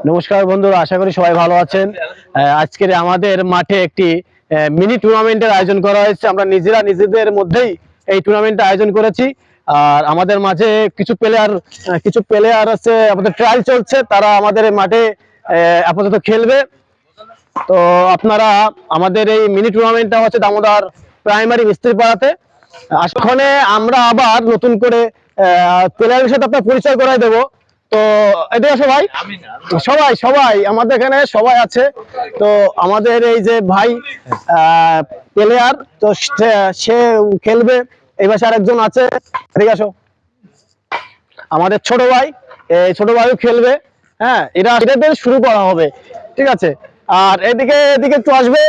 নমস্কার বন্ধুরা, আশা করি সবাই ভালো আছেন। আজকের আমাদের মাঠে একটি মিনি টুর্নামেন্টের আয়োজন করা হয়েছে। আমরা নিজেদের মধ্যেই এই টুর্নামেন্টটা আয়োজন করেছি। আর আমাদের মাঝে কিছু প্লেয়ার আছে, আমাদের ট্রায়াল চলছে, তারা আমাদের মাঠে আপাতত খেলবে। তো আপনারা আমাদের এই মিনি টুর্নামেন্টটা হচ্ছে দামোদর প্রাইমারি মিস্ত্রিপাড়াতে। আসলে আমরা আবার নতুন করে প্লেয়ারের সাথে আপনার পরিচয় করাই দেবো। তো এটা সবাই সবাই আমাদের এখানে সবাই আছে। তো আমাদের এই যে ভাই প্লেয়ার, তো সে খেলবে। এই পাশে আরেকজন আছে, ঠিক আছে, আমাদের ছোট ভাই, এই ছোট ভাইও খেলবে। হ্যাঁ, এটা দিয়ে শুরু করা হবে, ঠিক আছে। আর এদিকে একটু আসবে,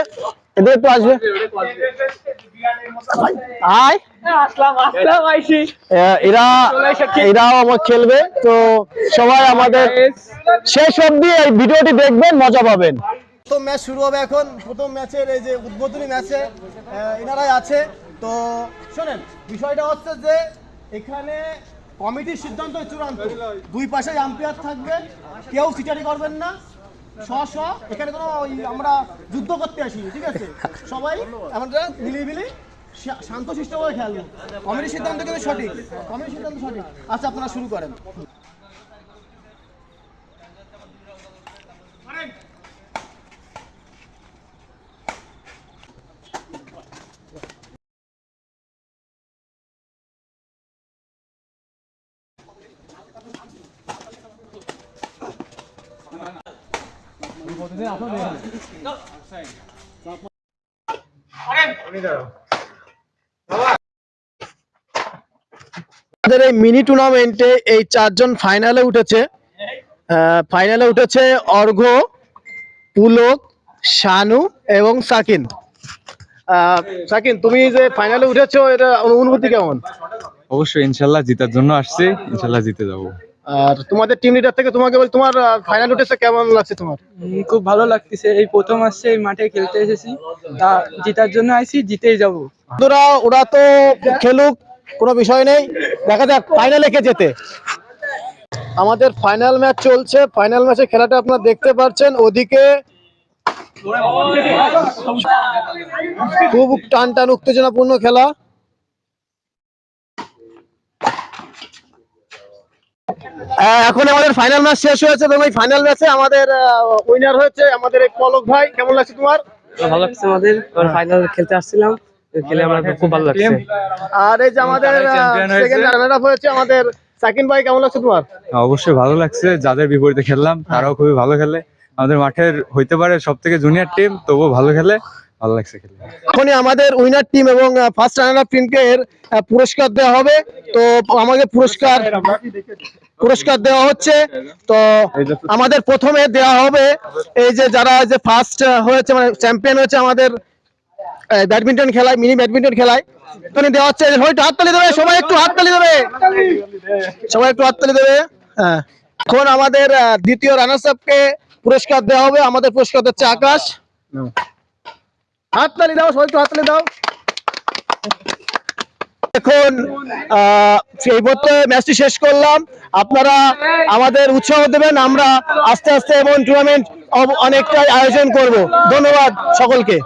এরাও আমার খেলবে। তো সবাই আমাদের শেষ অবধি এই ভিডিওটি দেখবেন, মজা পাবেন। প্রথম ম্যাচ শুরু হবে এখন। প্রথম ম্যাচের এই যে উদ্বোধনী ম্যাচে এনারাই আছে। তো শোনেন, বিষয়টা হচ্ছে যে এখানে কমিটির সিদ্ধান্ত চূড়ান্ত। দুই পাশে আম্পায়ার থাকবে, কেউ চিটারি করবেন না। এখানে কোনো আমরা যুদ্ধ করতে আসি, ঠিক আছে? সবাই আমরা মিলিয়ে শান্তশিষ্টভাবে খেলবো। কমিটির সিদ্ধান্ত কিন্তু সঠিক, আচ্ছা, আপনারা শুরু করেন। আমাদের এই মিনি টুর্নামেন্টে এই চারজন ফাইনালে উঠেছে অর্ঘ্য, পুলক, শানু এবং সাকিন। সাকিন, তুমি যে ফাইনালে উঠেছো, এটা অনুভূতি কেমন? অবশ্যই, ইনশাল্লাহ জিতার জন্য আসছি, ইনশাল্লাহ জিতে যাবো। আর তোমাদের টিম লিডার থেকে তোমাকে বল, তোমার ফাইনাল উঠেছে, কেমন লাগছে তোমার? খুব ভালো লাগতেছে। এই প্রথম আসছে, এই মাঠে খেলতে এসেছি, তা জিতার জন্য আইছি, জিতেই যাবো। ওরা তো খেলুক, কোনো বিষয় নেই, দেখা যাক ফাইনালে কে জেতে। আমাদের ফাইনাল ম্যাচ চলছে। ফাইনাল ম্যাচে খেলাটা আপনারা দেখতে পাচ্ছেন। ওদিকে খুব টান উত্তেজনাপূর্ণ খেলা। এখন আমাদের ফাইনাল ম্যাচ শেষ হয়েছে এবং এই ফাইনাল ম্যাচে আমাদের উইনার হয়েছে আমাদের এই পলক ভাই। কেমন লাগছে তোমার? ভালো লাগছে। আমাদের ফাইনাল খেলতে আসছিলাম, খেলে আমাদের খুব ভালো লাগছে। আর এই যে আমাদের সেকেন্ড রানার আপ হয়েছে আমাদের সাকিন ভাই। কেমন লাগছে তোমার? অবশ্যই ভালো লাগছে। যাদের বিপরীতে খেললাম তারাও খুবই ভালো খেলে। আমাদের মাঠের হইতে পারে সব থেকে জুনিয়র টিম, তবুও ভালো খেলে, ভালো লাগছে খেলে। এখনই আমাদের উইনার টিম এবং ফার্স্ট রানার আপ টিমকে পুরস্কার দেওয়া হবে। তো আমাদের পুরস্কার দেওয়া হচ্ছে। তো আমাদের প্রথমে দেওয়া হবে এই যে যারা যে ফার্স্ট হয়েছে, মানে চ্যাম্পিয়ন হয়েছে আমাদের ব্যাডমিন্টন খেলায়, মিনি ব্যাডমিন্টন খেলায়, দেওয়া হচ্ছে। হাততালি দেবে সবাই, একটু হাততালি দেবে হ্যাঁ। এখন আমাদের দ্বিতীয় রানার্স আপকে পুরস্কার দেওয়া হবে। আমাদের পুরস্কার হচ্ছে আকাশ। হাততালি দাও সবাই, একটু হাততালি দাও। এখন এই ম্যাচটি শেষ করলাম। আপনারা আমাদের উৎসাহ দেবেন, আমরা আস্তে আস্তে এমন টুর্নামেন্ট অনেকটাই আয়োজন করব। ধন্যবাদ সকলকে।